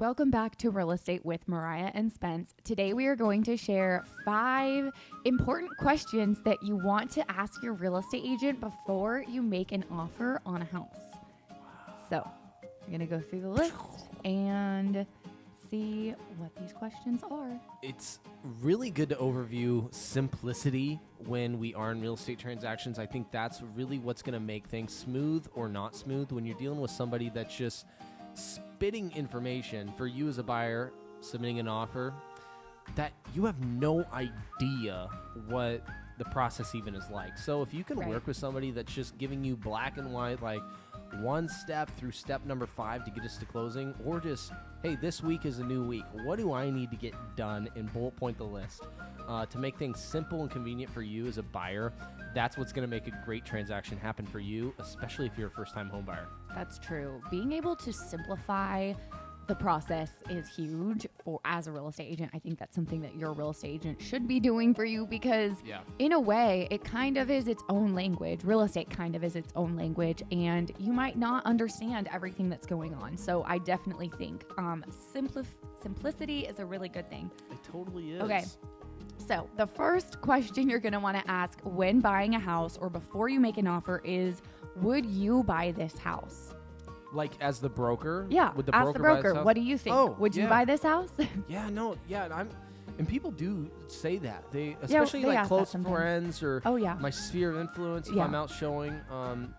Welcome back to Real Estate with Mariah and Spenc. Today we are going to share 5 important questions that you want to ask your real estate agent before you make an offer on a house. So, I'm going to go through the list and see what these questions are. It's really good to overview simplicity when we are in real estate transactions. I think that's really what's going to make things smooth or not smooth when you're dealing with somebody that's just spitting information for you as a buyer submitting an offer that you have no idea what the process even is like. So if you can work with somebody that's just giving you black and white, like one step through step number 5 to get us to closing, or just, hey, this week is a new week. What do I need to get done, and bullet point the list to make things simple and convenient for you as a buyer. That's what's going to make a great transaction happen for you, especially if you're a first-time home buyer. That's true. Being able to simplify the process is huge as a real estate agent. I think that's something that your real estate agent should be doing for you because in a way, it kind of is its own language. Real estate kind of is its own language, and you might not understand everything that's going on. So I definitely think simplicity is a really good thing. It totally is. Okay. So the first question you're going to want to ask when buying a house or before you make an offer is, would you buy this house? Like as the broker? Yeah. Would the ask broker the buy this broker, house? what do you think? Oh, would you buy this house? And people do say that. They, especially they like ask close that sometimes. friends or my sphere of influence, if Yeah. I'm out showing,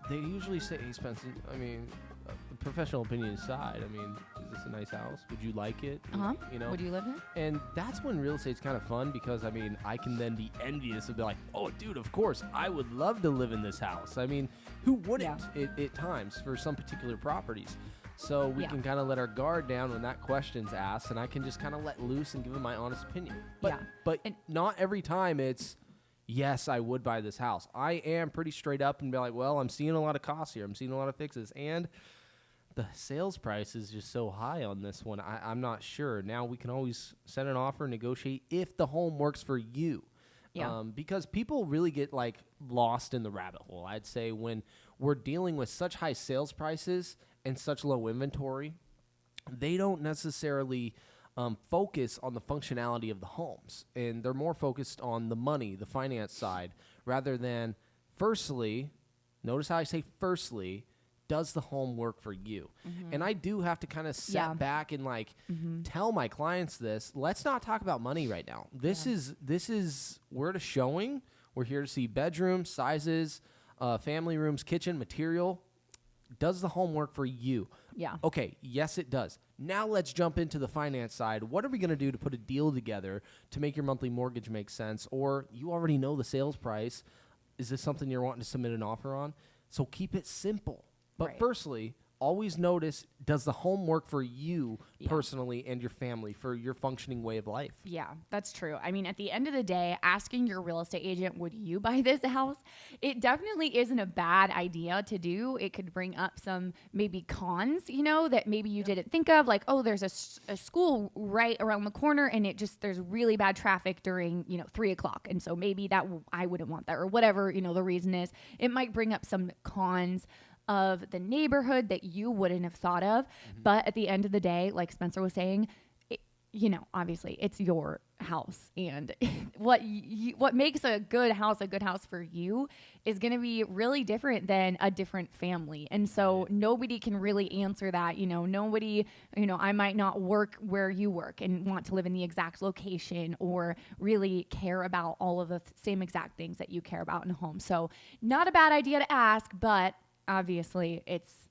they usually say, hey, Spencer, I mean, professional opinion aside, I mean, is this a nice house? Would you like it? You know? Would you live here? And that's when real estate's kind of fun because, I mean, I can then be envious and be like, oh, dude, of course, I would love to live in this house. I mean, who wouldn't at times for some particular properties? So we can kind of let our guard down when that question's asked, and I can just kind of let loose and give them my honest opinion. But not every time it's, yes, I would buy this house. I am pretty straight up and be like, well, I'm seeing a lot of costs here. I'm seeing a lot of fixes. And the sales price is just so high on this one. I'm not sure. Now we can always send an offer, negotiate if the home works for you. Because people really get like lost in the rabbit hole. I'd say when we're dealing with such high sales prices and such low inventory, they don't necessarily focus on the functionality of the homes. And they're more focused on the money, the finance side, rather than firstly, notice how I say firstly, does the home work for you? And I do have to kind of sit back and like tell my clients this. Let's not talk about money right now. This is we're at a showing. We're here to see bedrooms, sizes, family rooms, kitchen, material. Does the home work for you? Yeah. Okay, yes, it does. Now let's jump into the finance side. What are we going to do to put a deal together to make your monthly mortgage make sense? Or you already know the sales price. Is this something you're wanting to submit an offer on? So keep it simple. But firstly, always notice, does the home work for you personally and your family for your functioning way of life? Yeah, that's true. I mean, at the end of the day, asking your real estate agent, would you buy this house? It definitely isn't a bad idea to do. It could bring up some maybe cons, that maybe you didn't think of. Like, oh, there's a school right around the corner and there's really bad traffic during, 3 o'clock. And so maybe I wouldn't want that or whatever, the reason is. It might bring up some cons of the neighborhood that you wouldn't have thought of. But at the end of the day, like Spencer was saying, obviously it's your house, and what makes a good house for you is going to be really different than a different family. And so nobody can really answer that. Nobody, I might not work where you work and want to live in the exact location or really care about all of the same exact things that you care about in a home. So not a bad idea to ask, but obviously, it's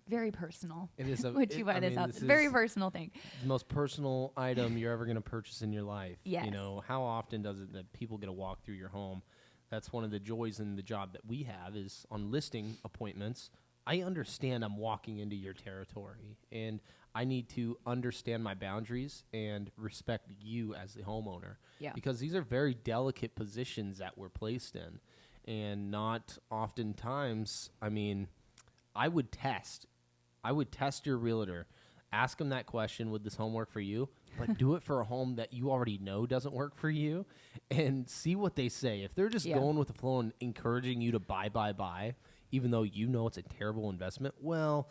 very personal. It is would you buy this house? It's a very personal thing. The most personal item you're ever going to purchase in your life. Yes. How often does it that people get to walk through your home? That's one of the joys in the job that we have is on listing appointments. I understand I'm walking into your territory, and I need to understand my boundaries and respect you as the homeowner. Yeah. Because these are very delicate positions that we're placed in. And not oftentimes, I mean, I would test your realtor, ask them that question, would this home work for you? But do it for a home that you already know doesn't work for you and see what they say. If they're just going with the flow and encouraging you to buy, even though you know it's a terrible investment, well,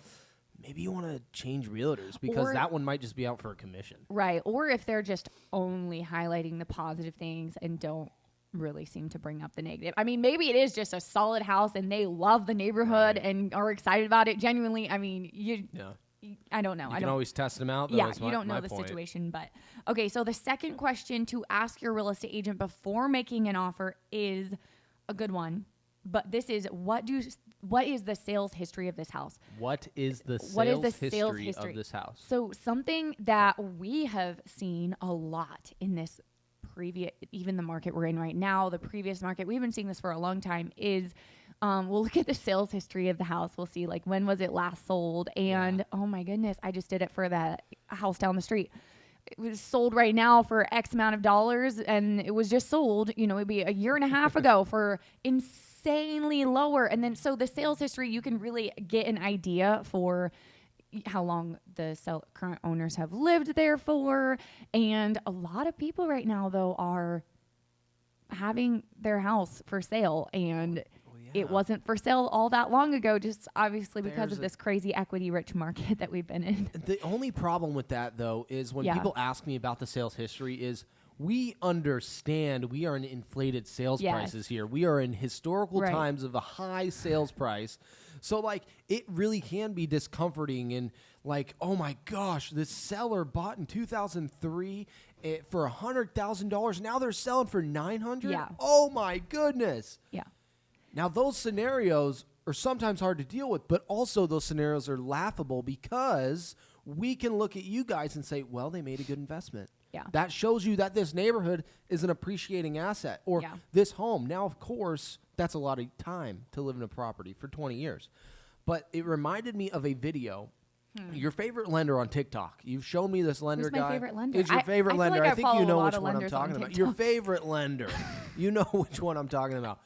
maybe you want to change realtors because that one might just be out for a commission. Right. Or if they're just only highlighting the positive things and don't really seem to bring up the negative. I mean, maybe it is just a solid house and they love the neighborhood and are excited about it genuinely. I mean, I don't know. You can always test them out. Though, yeah, you don't know the situation. But okay, so the second question to ask your real estate agent before making an offer is a good one. But this is what is the sales history of this house? What is the sales history of this house? So something that we have seen a lot in this even the market we're in right now, the previous market, we've been seeing this for a long time, is we'll look at the sales history of the house. We'll see like when was it last sold, and oh my goodness, I just did it for that house down the street. It was sold right now for X amount of dollars, and it was just sold, it'd be a year and a half ago for insanely lower. And then so the sales history, you can really get an idea for how long the current owners have lived there for. And a lot of people right now, though, are having their house for sale, and it wasn't for sale all that long ago, just obviously because of this crazy equity-rich market that we've been in. The only problem with that, though, is when people ask me about the sales history is we understand we are in inflated sales prices here. We are in historical times of a high sales price. So, like, it really can be discomforting and, like, oh, my gosh, this seller bought in 2003 for $100,000. Now they're selling for $900,000? Yeah. Oh, my goodness. Yeah. Now, those scenarios are sometimes hard to deal with, but also those scenarios are laughable because we can look at you guys and say, well, they made a good investment. Yeah. That shows you that this neighborhood is an appreciating asset, or this home. Now, of course, that's a lot of time to live in a property for 20 years. But it reminded me of a video. Your favorite lender on TikTok. You've shown me this lender guy. Who's my favorite lender? It's your favorite lender. Like I think you know which one I'm on talking about. TikTok. Your favorite lender. You know which one I'm talking about.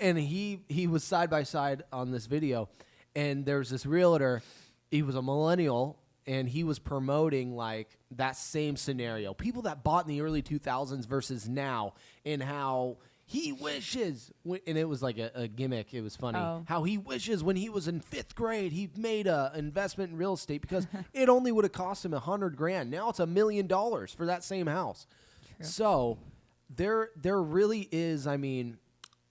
And he was side by side on this video, and there's this realtor. He was a millennial, and he was promoting like that same scenario. People that bought in the early 2000s versus now, and how he wishes, and it was like a gimmick. It was funny how he wishes when he was in 5th grade he made an investment in real estate because it only would have cost him $100,000. Now it's $1 million for that same house. True. So there really is, I mean,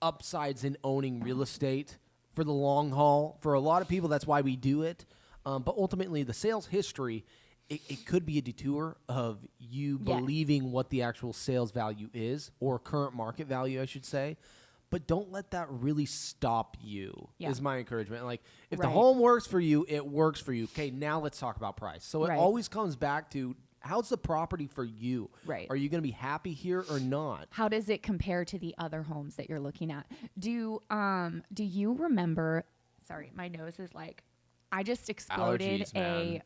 upsides in owning real estate for the long haul. For a lot of people, that's why we do it. But ultimately, the sales history, it could be a detour of you believing what the actual sales value is, or current market value, I should say. But don't let that really stop you, is my encouragement. Like, if the home works for you, it works for you. Okay, now let's talk about price. So it always comes back to, how's the property for you? Right. Are you going to be happy here or not? How does it compare to the other homes that you're looking at? Do you remember? Sorry, my nose is like, I just exploded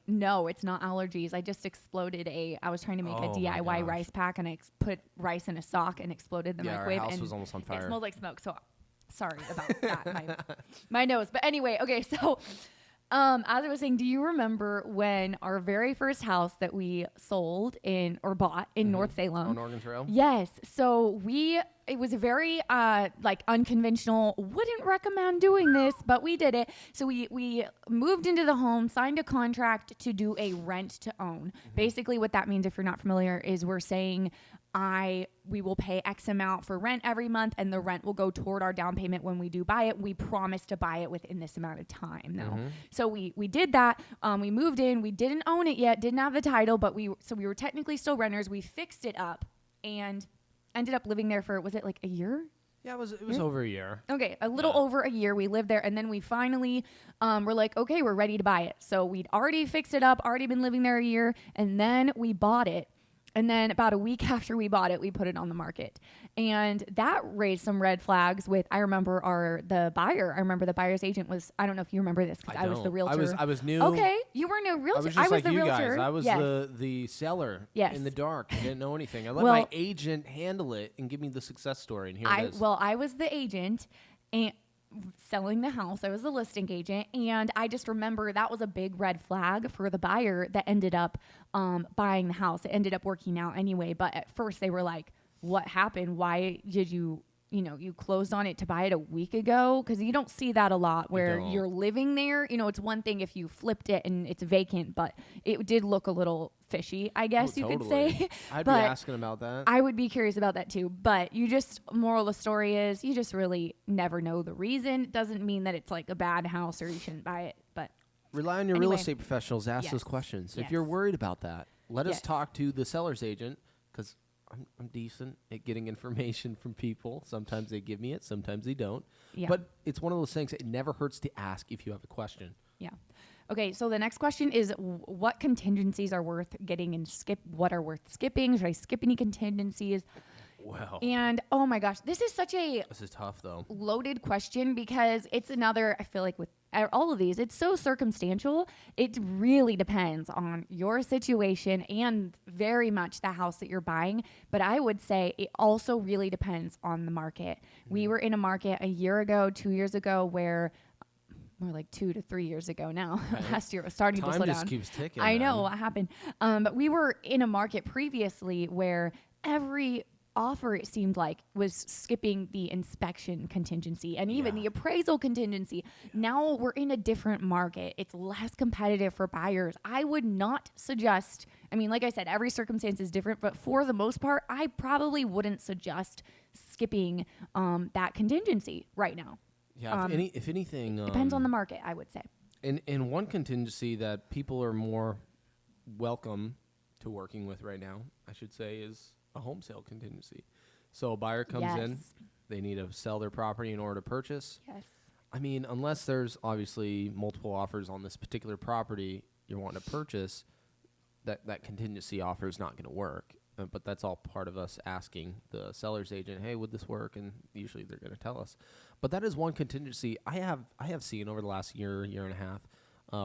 no, it's not allergies. I just exploded I was trying to make a DIY rice pack, and I put rice in a sock and exploded the microwave. Our house was almost on fire. It smelled like smoke. So sorry about that. My nose. But anyway, okay, so as I was saying, do you remember when our very first house that we sold or bought in North Salem? On Oregon Trail? Yes. So it was a very unconventional, wouldn't recommend doing this, but we did it. So we moved into the home, signed a contract to do a rent to own. Basically what that means, if you're not familiar, is we're saying we will pay X amount for rent every month, and the rent will go toward our down payment when we do buy it. We promise to buy it within this amount of time, though. So we did that. We moved in. We didn't own it yet, didn't have the title, but we were technically still renters. We fixed it up and ended up living there for, was it like a year? Yeah, it was over a year. Okay, a little over a year. We lived there, and then we finally were like, okay, we're ready to buy it. So we'd already fixed it up, already been living there a year, and then we bought it. And then about a week after we bought it, we put it on the market. And that raised some red flags with, I remember the buyer's agent was, I don't know if you remember this, because I was the realtor. I was new. Okay, you were no realtor. I was the you realtor. Guys. I was the seller in the dark. I didn't know anything. I let my agent handle it and give me the success story, and here it is. Well, I was the agent and selling the house. I was the listing agent, and I just remember that was a big red flag for the buyer that ended up buying the house. It ended up working out anyway, but at first they were like, what happened? Why did you you closed on it to buy it a week ago, because you don't see that a lot where don't. you're living there. It's one thing if you flipped it and it's vacant, but it did look a little fishy, I guess you could say. I'd But be asking about that. I would be curious about that too. But moral of the story is you just really never know the reason. It doesn't mean that it's like a bad house or you shouldn't buy it. But rely on your real estate professionals. Ask Yes. those questions. Yes. If you're worried about that, let us Yes. talk to the seller's agent, because I'm decent at getting information from people. Sometimes they give me it, sometimes they don't. Yeah. But it's one of those things, it never hurts to ask if you have a question. Yeah. Okay, so the next question is what contingencies are worth getting and what are worth skipping? Should I skip any contingencies? Wow. And oh my gosh, this is such a This is tough, though. loaded question, because it's another, I feel like with all of these, it's so circumstantial. It really depends on your situation and very much the house that you're buying. But I would say it also really depends on the market. We were in a market a year ago, 2 years ago, where more like 2 to 3 years ago now. Right. Last year it was starting to slow Time just down. keeps ticking. I know man. what happened. But we were in a market previously where every offer, it seemed like, was skipping the inspection contingency and even Yeah. the appraisal contingency. Now we're in a different market. It's less competitive for buyers. I would not suggest, like I said, every circumstance is different, but for the most part, I probably wouldn't suggest skipping that contingency right now. Yeah, if anything... Depends on the market, I would say. And one contingency that people are more welcome to working with right now, I should say, is a home sale contingency. So a buyer comes in, Yes. they need to sell their property in order to purchase. Yes. Unless there's obviously multiple offers on this particular property you're wanting to purchase, that contingency offer is not going to work. But that's all part of us asking the seller's agent, hey, would this work? And usually they're going to tell us. But that is one contingency I have seen over the last year and a half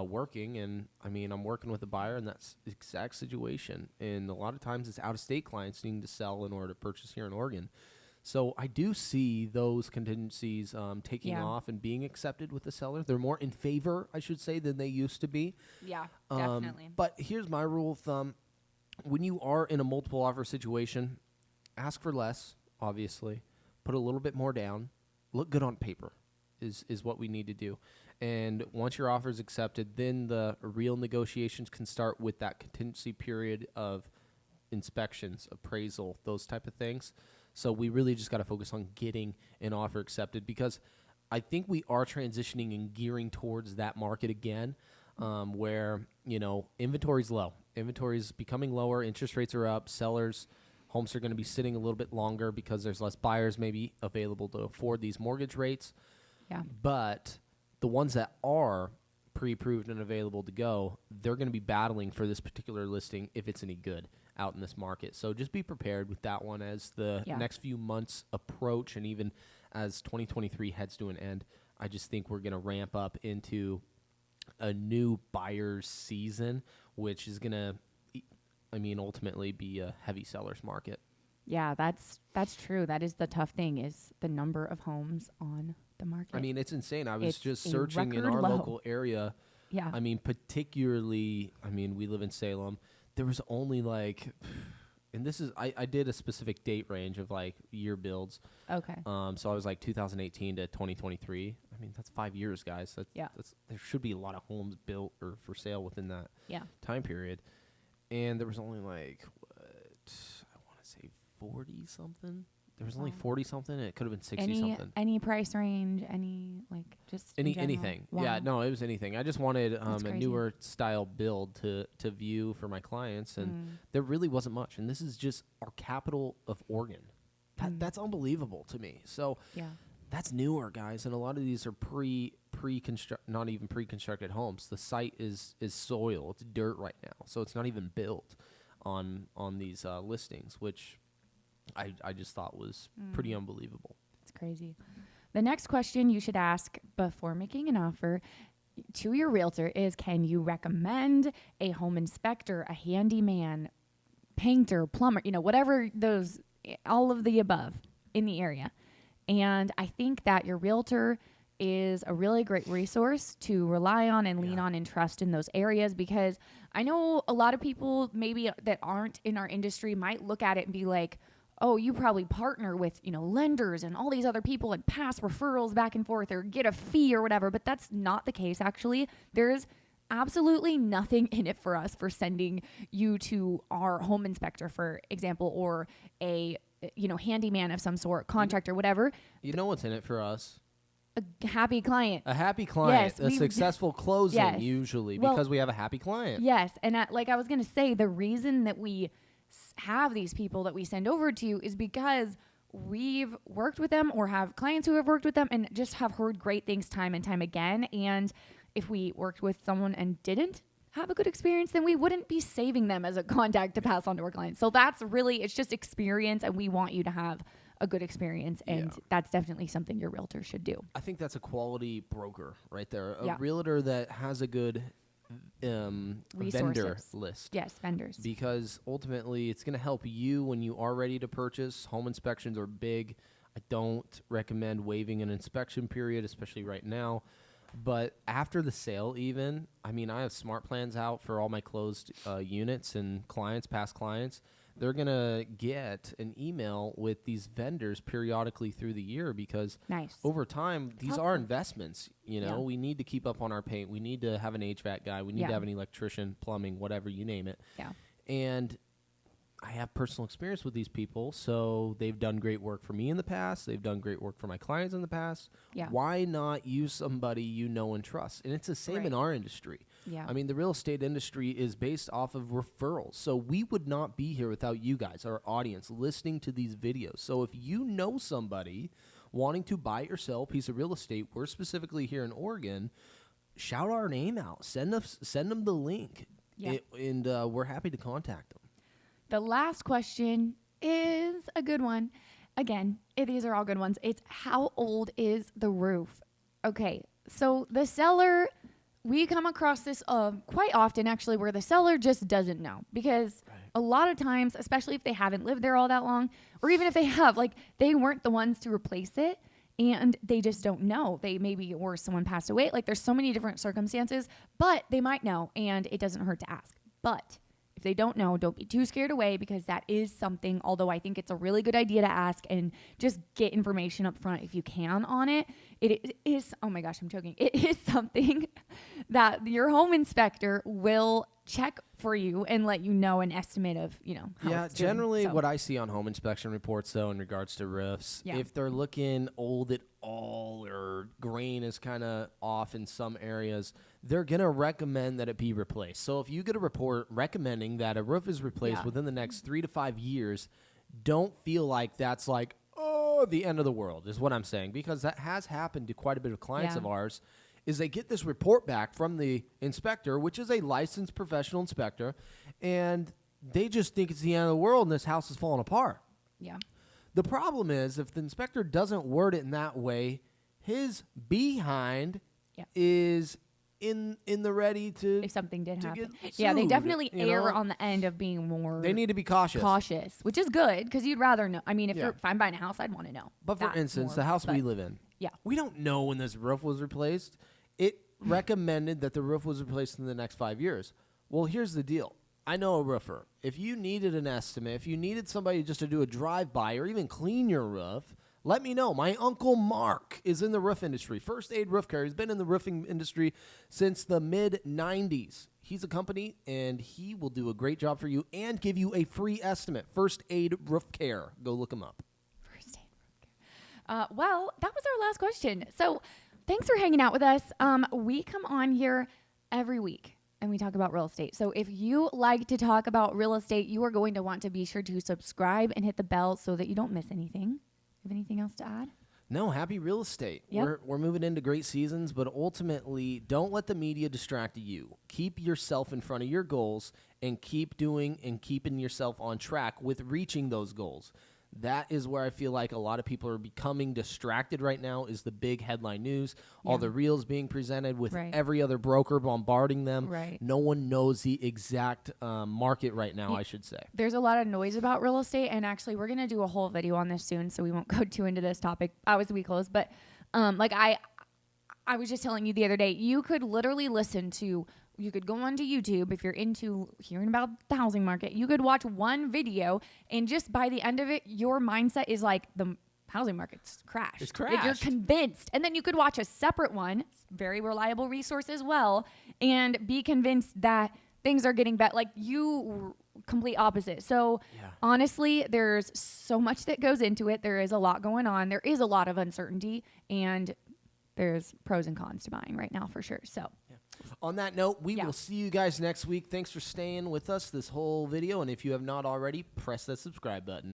working. And I'm working with a buyer, and that's the exact situation. And a lot of times it's out-of-state clients needing to sell in order to purchase here in Oregon. So I do see those contingencies taking off and being accepted with the seller. They're more in favor, I should say, than they used to be. Yeah, definitely. But here's my rule of thumb. When you are in a multiple offer situation, ask for less, obviously. Put a little bit more down. Look good on paper is what we need to do. And once your offer is accepted, then the real negotiations can start with that contingency period of inspections, appraisal, those type of things. So we really just got to focus on getting an offer accepted, because I think we are transitioning and gearing towards that market again, where, inventory's low. Inventory's becoming lower. Interest rates are up. Homes are going to be sitting a little bit longer because there's less buyers maybe available to afford these mortgage rates. Yeah. But the ones that are pre-approved and available to go, they're going to be battling for this particular listing if it's any good out in this market. So just be prepared with that one as the next few months approach, and even as 2023 heads to an end. I just think we're going to ramp up into a new buyer's season, which is going to, ultimately be a heavy seller's market. Yeah, that's true. That is the tough thing, is the number of homes on the market. It's insane. I was It's just a searching in record our low. local area. Yeah. Particularly, we live in Salem. There was only and this is, I did a specific date range of year builds. Okay. So I was 2018 to 2023. That's 5 years, guys. There should be a lot of homes built or for sale within that time period. And there was only I want to say 40 something. There was only 40 something, and it could have been 60 something. Any price range, just in general? Anything. Wow. Yeah, no, it was anything. I just wanted a crazy. newer style build to view for my clients, and there really wasn't much. And this is just our capital of Oregon. That's unbelievable to me. So that's newer, guys, and a lot of these are not even pre-constructed homes. The site is soil. It's dirt right now, so it's not even built on these listings, which I just thought was pretty unbelievable. It's crazy. The next question you should ask before making an offer to your realtor is, can you recommend a home inspector, a handyman, painter, plumber, whatever those, all of the above in the area. And I think that your realtor is a really great resource to rely on and lean on and trust in those areas, because I know a lot of people maybe that aren't in our industry might look at it and be like, oh, you probably partner with, lenders and all these other people and pass referrals back and forth or get a fee or whatever. But that's not the case, actually. There's absolutely nothing in it for us for sending you to our home inspector, for example, or a handyman of some sort, contractor, whatever. You know what's in it for us? A happy client. A happy client. Yes, a successful closing, yes. usually, Well, because we have a happy client. Yes. And I was going to say, the reason that we have these people that we send over to you is because we've worked with them or have clients who have worked with them and just have heard great things time and time again. And if we worked with someone and didn't have a good experience, then we wouldn't be saving them as a contact to pass on to our clients. So that's really, it's just experience, and we want you to have a good experience, and that's definitely something your realtor should do. I think that's a quality broker right there. A realtor that has a good vendor list. Yes, vendors. Because ultimately it's going to help you when you are ready to purchase. Home inspections are big. I don't recommend waiving an inspection period, especially right now. But after the sale even, I have smart plans out for all my closed units and clients, past clients. They're going to get an email with these vendors periodically through the year because over time, these are investments. We need to keep up on our paint. We need to have an HVAC guy. We need to have an electrician, plumbing, whatever, you name it. Yeah. And I have personal experience with these people, so they've done great work for me in the past. They've done great work for my clients in the past. Yeah. Why not use somebody you know and trust? And it's the same in our industry. Yeah. The real estate industry is based off of referrals. So we would not be here without you guys, our audience, listening to these videos. So if you know somebody wanting to buy or sell a piece of real estate, we're specifically here in Oregon, shout our name out. Send them the link, and we're happy to contact them. The last question is a good one. Again, these are all good ones. It's how old is the roof? Okay, so the seller, we come across this quite often actually, where the seller just doesn't know, because a lot of times, especially if they haven't lived there all that long, or even if they have, they weren't the ones to replace it and they just don't know. They maybe, or someone passed away. There's so many different circumstances, but they might know, and it doesn't hurt to ask. But if they don't know, don't be too scared away, because that is something, although I think it's a really good idea to ask and just get information up front if you can on it. It is, oh my gosh, I'm joking. It is something that your home inspector will check for you and let you know an estimate of, how it's doing. Generally what I see on home inspection reports, though, in regards to roofs, if they're looking old at all or grain is kind of off in some areas, they're going to recommend that it be replaced. So if you get a report recommending that a roof is replaced within the next 3 to 5 years, don't feel like that's the end of the world is what I'm saying, because that has happened to quite a bit of clients of ours. Is they get this report back from the inspector, which is a licensed professional inspector, and they just think it's the end of the world and this house is falling apart. Yeah. The problem is, if the inspector doesn't word it in that way, his behind is in the ready to, if something did happen. They definitely err on the end of being more. They need to be cautious, which is good, because you'd rather know. If I'm buying a house, I'd want to know. But for instance, the house we live in, we don't know when this roof was replaced. It recommended that the roof was replaced in the next 5 years. Well, here's the deal. I know a roofer. If you needed an estimate, if you needed somebody just to do a drive-by or even clean your roof, let me know. My Uncle Mark is in the roof industry. First Aid Roof Care. He's been in the roofing industry since the mid-'90s. He's a company, and he will do a great job for you and give you a free estimate. First Aid Roof Care. Go look him up. First Aid Roof Care. Well, that was our last question. So thanks for hanging out with us. We come on here every week and we talk about real estate. So if you like to talk about real estate, you are going to want to be sure to subscribe and hit the bell so that you don't miss anything. Have anything else to add? No, happy real estate. Yep. We're moving into great seasons, but ultimately, don't let the media distract you. Keep yourself in front of your goals and keep doing and keeping yourself on track with reaching those goals. That is where I feel like a lot of people are becoming distracted right now, is the big headline news, all the reels being presented with every other broker bombarding them. Right. No one knows the exact market right now, I should say. There's a lot of noise about real estate, and actually we're going to do a whole video on this soon, so we won't go too into this topic as we close. But I was just telling you the other day, you could literally listen to you could go onto YouTube if you're into hearing about the housing market. You could watch one video, and just by the end of it, your mindset is like the housing market's crashed. It's crashed. You're convinced. And then you could watch a separate one, very reliable resource as well, and be convinced that things are getting better. Like you, complete opposite. So honestly, there's so much that goes into it. There is a lot going on. There is a lot of uncertainty, and there's pros and cons to buying right now for sure. So on that note, we will see you guys next week. Thanks for staying with us this whole video. And if you have not already, press that subscribe button.